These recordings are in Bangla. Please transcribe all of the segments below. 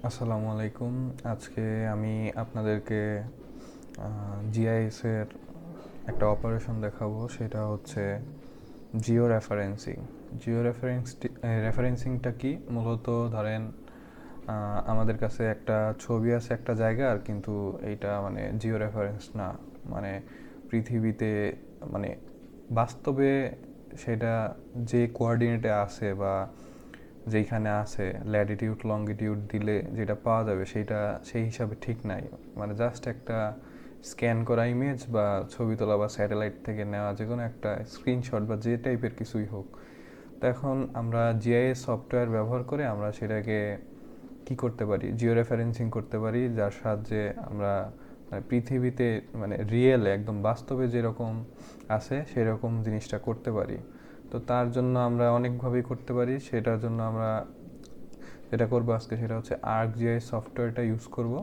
আসসালামু আলাইকুম। আজকে আমি আপনাদেরকে জিআইএসের একটা অপারেশন দেখাবো। সেটা হচ্ছে জিও রেফারেন্সিং। জিও রেফারেন্সিংটা কি? মূলত ধরেন আমাদের কাছে একটা ছবি আছে একটা জায়গার, কিন্তু এইটা মানে জিও রেফারেন্স না। মানে পৃথিবীতে মানে বাস্তবে সেটা যে কোঅর্ডিনেটে আছে বা যেইখানে আছে ল্যাটিটিউড লঙ্গিটিউড দিলে যেটা পাওয়া যাবে সেটা সেই হিসাবে ঠিক নাই। মানে জাস্ট একটা স্ক্যান করা ইমেজ বা ছবি তোলা বা স্যাটেলাইট থেকে নেওয়া যে কোনো একটা স্ক্রিনশট বা যে টাইপের কিছুই হোক। তো এখন আমরা জিআইএস সফটওয়্যার ব্যবহার করে আমরা সেটাকে কি করতে পারি, জিও রেফারেন্সিং করতে পারি, যার সাহায্যে আমরা মানে পৃথিবীতে মানে রিয়েল একদম বাস্তবে যেরকম আছে সেরকম জিনিসটা করতে পারি। তো তার জন্য আমরা অনেকভাবেই করতে পারি। সেটার জন্য আমরা যেটা করবো আজকে সেটা হচ্ছে ArcGIS সফটওয়্যারটা ইউজ করব।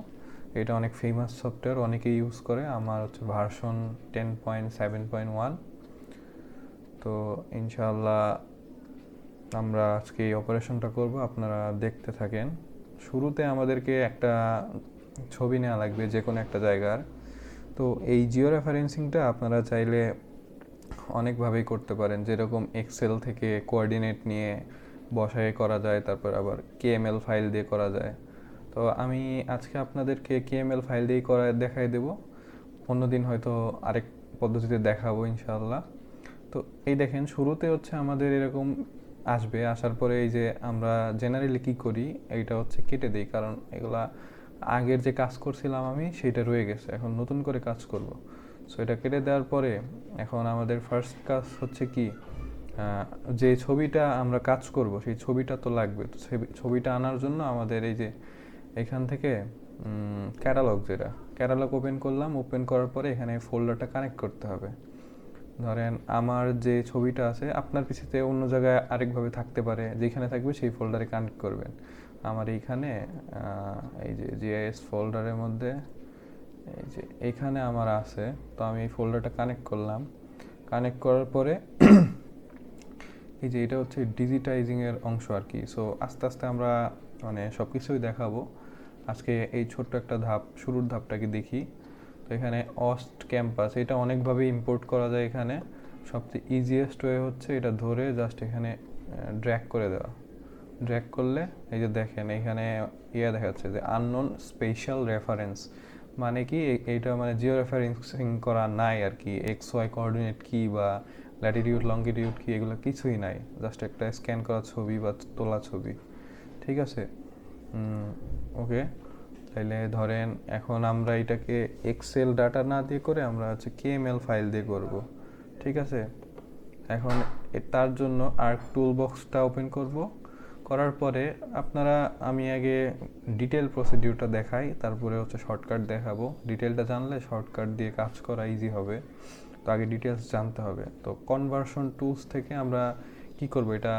এটা অনেক ফেমাস সফটওয়্যার, অনেকেই ইউজ করে। আমার হচ্ছে ভার্সন 10.7.1। তো ইনশাআল্লাহ আমরা আজকে এই অপারেশনটা করব, আপনারা দেখতে থাকেন। শুরুতে আমাদেরকে একটা ছবি নেওয়া লাগবে যে কোনো একটা জায়গার। তো এই জিও রেফারেন্সিংটা আপনারা চাইলে অনেকভাবেই করতে পারেন, যেরকম এক্সেল থেকে কোঅর্ডিনেট নিয়ে বসায় করা যায়, তারপর আবার কেএমএল ফাইল দিয়ে করা যায়। তো আমি আজকে আপনাদেরকে কেএমএল ফাইল দিয়েই করা দেখাই দেব, অন্যদিন হয়তো আরেক পদ্ধতিতে দেখাবো ইনশাআল্লাহ। তো এই দেখেন, শুরুতে হচ্ছে আমাদের এরকম আসবে। আসার পরে এই যে আমরা জেনারেলি কী করি, এইটা হচ্ছে কেটে দিই, কারণ এগুলা আগের যে কাজ করছিলাম আমি সেটা রয়ে গেছে, এখন নতুন করে কাজ করব। সো এটা কেটে দেওয়ার পরে এখন আমাদের ফার্স্ট কাজ হচ্ছে কি, যে ছবিটা আমরা কাজ করব সেই ছবিটা তো লাগবে। তো ছবিটা আনার জন্য আমাদের এই যে এখান থেকে ক্যাটালগ, যেটা ক্যাটালগ ওপেন করলাম, ওপেন করার পরে এখানে ফোল্ডারটা কানেক্ট করতে হবে। ধরেন আমার যে ছবিটা আছে আপনার পিসিতে অন্য জায়গায় আরেকভাবে থাকতে পারে, যেখানে থাকবে সেই ফোল্ডারে কানেক্ট করবেন। আমার এইখানে এই যে জিআইএস ফোল্ডারের মধ্যে এই যে এইখানে আমার আছে। তো আমি এই ফোল্ডারটা কানেক্ট করলাম। কানেক্ট করার পরে এই যে এটা হচ্ছে ডিজিটাইজিংয়ের অংশ আর কি। সো আস্তে আস্তে আমরা মানে সব কিছুই দেখাবো। আজকে এই ছোট্ট একটা ধাপ, শুরুর ধাপটাকে দেখি। তো এখানে অস্ট ক্যাম্পাস, এটা অনেকভাবে ইম্পোর্ট করা যায়। এখানে সবচেয়ে ইজিয়েস্ট ওয়ে হচ্ছে এটা ধরে জাস্ট এখানে ড্র্যাগ করে দেওয়া। ড্র্যাগ করলে এই যে দেখেন এখানে দেখা যাচ্ছে যে আননোন স্পেশাল রেফারেন্স। মানে কি, এইটা মানে জিও রেফারেন্সিং করা নাই আর কি। এক্স ওয়াই কোঅর্ডিনেট কি বা ল্যাটিটিউড লঙ্গিটিউড কি, এগুলো কিছুই নাই, জাস্ট একটা স্ক্যান করা ছবি বা তোলা ছবি। ঠিক আছে, ওকে। তাইলে ধরেন এখন আমরা এটাকে এক্সেল ডাটা না দিয়ে করে আমরা হচ্ছে কেএমএল ফাইল দিয়ে করব। ঠিক আছে, এখন তার জন্য আর্ক টুল বক্সটা ওপেন করব। করার পরে আপনারা, আমি আগে ডিটেল প্রসিডিউরটা দেখাই, তারপরে হচ্ছে শর্টকাট দেখাবো। ডিটেলটা জানলে শর্টকাট দিয়ে কাজ করা ইজি হবে। তো আগে ডিটেলস জানতে হবে। তো কনভার্সন টুলস থেকে আমরা কি করব, এটা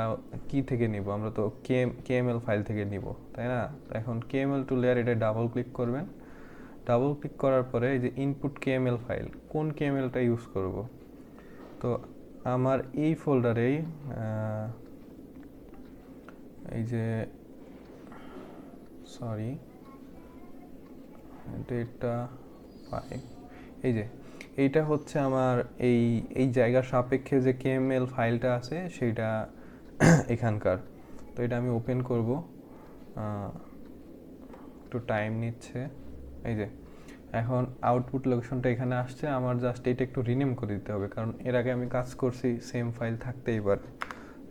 কি থেকে নিব, আমরা তো কেএমএল ফাইল থেকে নিব, তাই না? তো এখন কেএমএল টু লেয়ার, এটা ডাবল ক্লিক করবেন। ডাবল ক্লিক করার পরে এই যে ইনপুট কেএমএল ফাইল, কোন কেএমএলটা ইউজ করব। তো আমার এই ফোল্ডারেই এই যে সরি ডেটা 5, এই যে এইটা হচ্ছে আমার এই এই জায়গার সাপেক্ষে যে কেএমএল ফাইলটা আছে সেইটা এখানকার। তো এটা আমি ওপেন করব, একটু টাইম নিচ্ছে। এই যে এখন আউটপুট লোকেশনটা এখানে আসছে, আমার জাস্ট এটা একটু রিনেম করে দিতে হবে, কারণ এর আগে আমি কাজ করছি, সেম ফাইল থাকতেই পারে।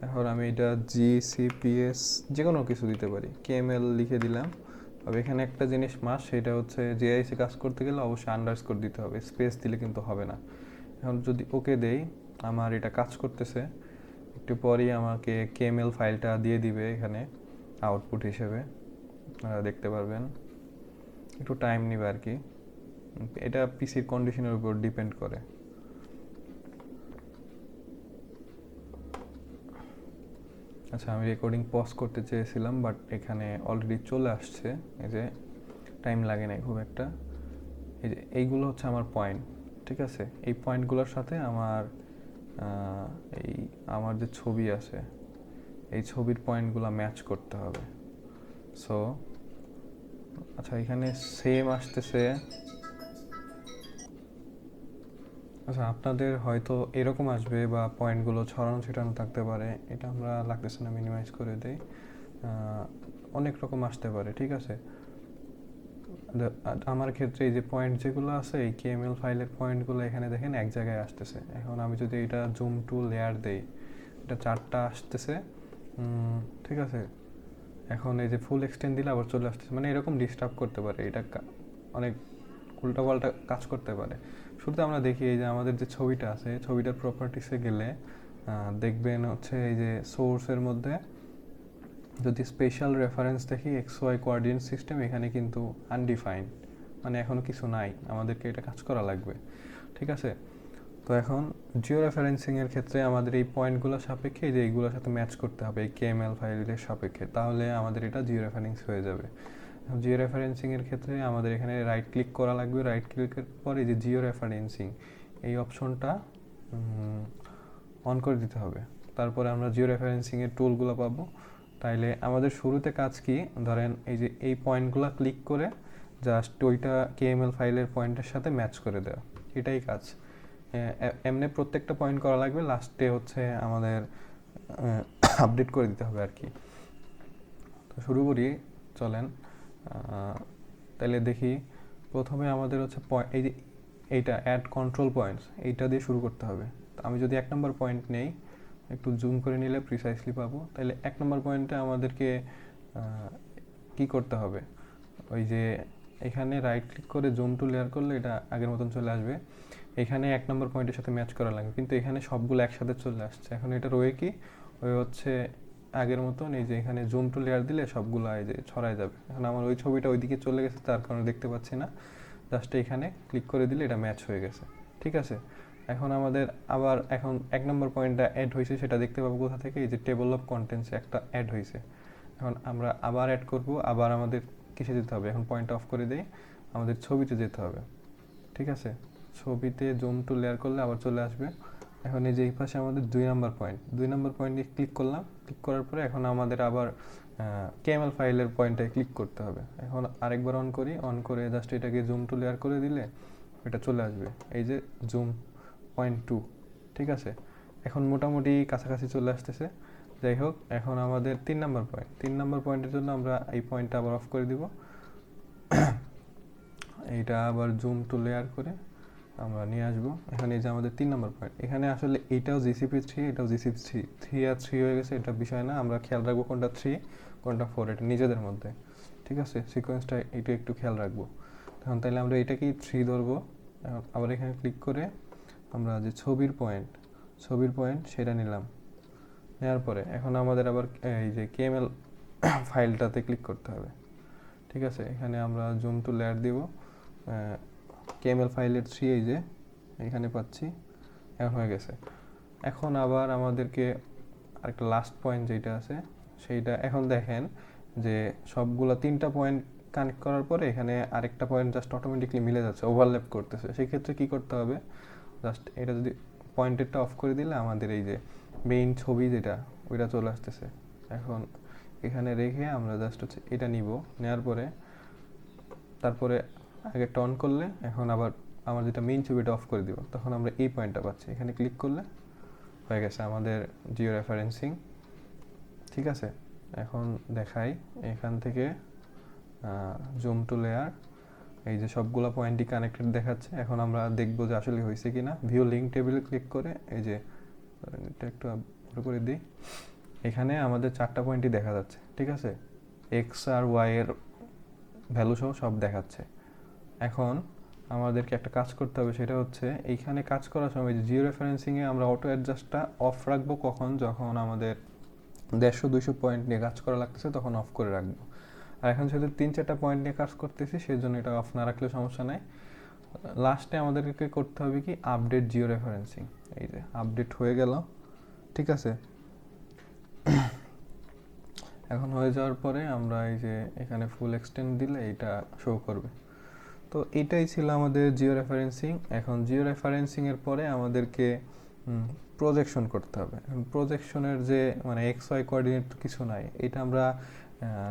এখন আমি এটা জিসিপিএস যে কোনো কিছু দিতে পারি, কেএমএল লিখে দিলাম। তবে এখানে একটা জিনিস মাস্ট, সেটা হচ্ছে জেআইসি কাজ করতে গেলে অবশ্যই আন্ডারস্কোর দিতে হবে, স্পেস দিলে কিন্তু হবে না। এখন যদি ওকে দেই, আমার এটা কাজ করতেছে। একটু পরেই আমাকে কেএমএল ফাইলটা দিয়ে দিবে এখানে আউটপুট হিসেবে, আপনারা দেখতে পারবেন। একটু টাইম নেবে আর কি, এটা পিসির কন্ডিশনের উপর ডিপেন্ড করে। আচ্ছা, আমি রেকর্ডিং পজ করতে চেয়েছিলাম, বাট এখানে অলরেডি চলে আসছে। এই যে টাইম লাগে না খুব একটা। এই যে এইগুলো হচ্ছে আমার পয়েন্ট। ঠিক আছে, এই পয়েন্টগুলোর সাথে আমার এই আমার যে ছবি আছে এই ছবির পয়েন্টগুলো ম্যাচ করতে হবে। সো আচ্ছা এখানে সেম আসতেছে। আচ্ছা আপনাদের হয়তো এরকম আসবে বা পয়েন্টগুলো ছড়ানো ছিটানো থাকতে পারে, এটা আমরা লাগতেছে না, মিনিমাইজ করে দেই। অনেক রকম আসতে পারে, ঠিক আছে। আমার ক্ষেত্রে এই যে পয়েন্ট যেগুলো আছে, এই কেএমএল ফাইলের পয়েন্টগুলো এখানে দেখেন এক জায়গায় আসতেছে। এখন আমি যদি এটা জুম টু লেয়ার দেই, এটা 4টা আসতেছে, ঠিক আছে। এখন এই যে ফুল এক্সটেন্ড দিলে আবার চলে আসতেছে, মানে এরকম ডিস্টার্ব করতে পারে, এটা অনেক উল্টাপাল্টা কাজ করতে পারে। শুরুতে আমরা দেখি এই যে আমাদের যে ছবিটা আছে, ছবিটার প্রপার্টিসে গেলে দেখবেন হচ্ছে এই যে সোর্সের মধ্যে যদি স্পেশাল রেফারেন্স দেখি এক্স ওয়াই কোঅর্ডিনেট সিস্টেম, এখানে কিন্তু আনডিফাইন্ড, মানে এখনও কিছু নাই, আমাদেরকে এটা কাজ করা লাগবে, ঠিক আছে। তো এখন জিও রেফারেন্সিংয়ের ক্ষেত্রে আমাদের এই পয়েন্টগুলোর সাপেক্ষে যে এইগুলোর সাথে ম্যাচ করতে হবে এই কেএমএল ফাইলের সাপেক্ষে, তাহলে আমাদের এটা জিও রেফারেন্স হয়ে যাবে। জিও রেফারেন্সিংয়ের ক্ষেত্রে আমাদের এখানে রাইট ক্লিক করা লাগবে। রাইট ক্লিকের পরে যে জিও রেফারেন্সিং এই অপশনটা অন করে দিতে হবে। তারপরে আমরা জিও রেফারেন্সিংয়ের টুলগুলো পাবো। তাইলে আমাদের শুরুতে কাজ কি, ধরেন এই যে এই পয়েন্টগুলো ক্লিক করে জাস্ট ওইটা কেএমএল ফাইলের পয়েন্টের সাথে ম্যাচ করে দেওয়া, এটাই কাজ। এমনি প্রত্যেকটা পয়েন্ট করা লাগবে, লাস্টে হচ্ছে আমাদের আপডেট করে দিতে হবে আর কি। তো শুরু করি, চলেন। তাহলে দেখি প্রথমে আমাদের হচ্ছে এই যে এইটা অ্যাড কন্ট্রোল পয়েন্টস, এইটা দিয়ে শুরু করতে হবে। তো আমি যদি 1 নম্বর পয়েন্ট নেই, একটু জুম করে নিলে প্রিসাইসলি পাবো। তাহলে 1 নম্বর পয়েন্টে আমাদেরকে কি করতে হবে, ওই যে এখানে রাইট ক্লিক করে জুম টু লেয়ার করলে এটা আগের মতন চলে আসবে। এখানে 1 নম্বর পয়েন্টের সাথে ম্যাচ করা লাগবে, কিন্তু এখানে সবগুলো একসাথে চলে আসছে। এখন এটা রয়ে কি, ওই হচ্ছে আগের মতন এই যে এখানে জুম টু লেয়ার দিলে সবগুলো এই যে ছড়ায় যাবে। এখন আমার ওই ছবিটা ওইদিকে চলে গেছে, তার কারণে দেখতে পাচ্ছি না। জাস্ট এখানে ক্লিক করে দিলে এটা ম্যাচ হয়ে গেছে, ঠিক আছে। এখন আমাদের আবার এখন 1 নম্বর পয়েন্টটা অ্যাড হয়েছে, সেটা দেখতে পাবো কোথা থেকে, এই যে টেবল অফ কন্টেন্টসে একটা অ্যাড হয়েছে। এখন আমরা আবার অ্যাড করব, আবার আমাদের কিসে যেতে হবে, এখন পয়েন্ট অফ করে দেই, আমাদের ছবিতে যেতে হবে, ঠিক আছে। ছবিতে জুম টু লেয়ার করলে আবার চলে আসবে। এখন এই যে এই পাশে আমাদের 2 নম্বর পয়েন্ট, 2 নম্বর পয়েন্টে ক্লিক করলাম। ক্লিক করার পরে এখন আমাদের আবার কেএমএল ফাইলের পয়েন্টে ক্লিক করতে হবে। এখন আরেকবার অন করি, অন করে জাস্ট এটাকে জুম টু লেয়ার করে দিলে এটা চলে আসবে, এই যে জুম পয়েন্ট 2, ঠিক আছে। এখন মোটামুটি কাছাকাছি চলে আসতেছে। যাই হোক, এখন আমাদের 3 নম্বর পয়েন্ট, 3 নম্বর পয়েন্টের জন্য আমরা এই পয়েন্টটা আবার অফ করে দিব। এইটা আবার জুম টু লেয়ার করে আমরা নিয়ে আসবো। এখানে এই যে আমাদের 3 নম্বর পয়েন্ট, এখানে আসলে এটাও জিসিপি 3, এটাও জিসিপি 3, 3 আর 3 হয়ে গেছে, এটা বিষয় না। আমরা খেয়াল রাখবো কোনটা 3 কোনটা 4, এটা নিজেদের মধ্যে, ঠিক আছে। সিকোয়েন্সটা এটা একটু খেয়াল রাখবো। এখন তাহলে আমরা এটাকেই 3 ধরবো। আবার এখানে ক্লিক করে আমরা যে ছবির পয়েন্ট সেটা নিলাম। নেওয়ার পরে এখন আমাদের আবার এই যে কেএমএল ফাইলটাতে ক্লিক করতে হবে, ঠিক আছে। এখানে আমরা জুম টু লেয়ার দিব, কেএমএল ফাইলের 3 এই যে এখানে পাচ্ছি, এখন হয়ে গেছে। এখন আবার আমাদেরকে আরেকটা লাস্ট পয়েন্ট যেটা আছে সেইটা, এখন দেখেন যে সবগুলো 3টা পয়েন্ট কানেক্ট করার পরে এখানে আরেকটা পয়েন্ট জাস্ট অটোমেটিকলি মিলে যাচ্ছে, ওভারল্যাপ করতেছে। সেই ক্ষেত্রে কী করতে হবে, জাস্ট এটা যদি পয়েন্টেরটা অফ করে দিলে আমাদের এই যে মেইন ছবি যেটা ওইটা চলে আসতেছে। এখন এখানে রেখে আমরা জাস্ট হচ্ছে এটা নিব, নেওয়ার পরে তারপরে আগে টন করলে এখন আবার আমার যেটা মেইন ছবিটা অফ করে দিব, তখন আমরা এই পয়েন্টটা পাচ্ছি। এখানে ক্লিক করলে হয়ে গেছে আমাদের জিও রেফারেন্সিং, ঠিক আছে। এখন দেখাই এখান থেকে জুম টু লেয়ার, এই যে সবগুলো পয়েন্টই কানেক্টেড দেখাচ্ছে। এখন আমরা দেখবো যে আসলে হয়েছে কি না। ভিউ লিঙ্ক টেবিলে ক্লিক করে এই যে এটা একটু বড় করে দিই, এখানে আমাদের 4টা পয়েন্টই দেখা যাচ্ছে, ঠিক আছে। এক্স আর ওয়াই এর ভ্যালু সহ সব দেখাচ্ছে। এখন আমাদেরকে একটা কাজ করতে হবে, সেটা হচ্ছে এইখানে কাজ করার সময় যে জিও রেফারেন্সিংয়ে আমরা অটো অ্যাডজাস্টটা অফ রাখবো কখন, যখন আমাদের 150-200 পয়েন্ট নিয়ে কাজ করা লাগতেছে তখন অফ করে রাখবো। আর এখন যেহেতু 3-4টা পয়েন্ট নিয়ে কাজ করতেছি, সেই জন্য এটা অফ না রাখলেও সমস্যা নাই। লাস্টে আমাদেরকে করতে হবে কি, আপডেট জিও রেফারেন্সিং। এই যে আপডেট হয়ে গেল, ঠিক আছে। এখন হয়ে যাওয়ার পরে আমরা এই যে এখানে ফুল এক্সটেন্ড দিলে এটা শো করবে। তো এটাই ছিল আমাদের জিও রেফারেন্সিং। এখন জিও রেফারেন্সিংয়ের পরে আমাদেরকে প্রজেকশন করতে হবে। এখন প্রজেকশনের যে মানে এক্স ওয়াই কোঅর্ডিনেট কিছু নাই, এটা আমরা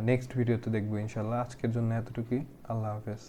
নেক্সট ভিডিওতে দেখবো ইনশাল্লাহ। আজকের জন্য এতটুকুই। আল্লাহ হাফেজ।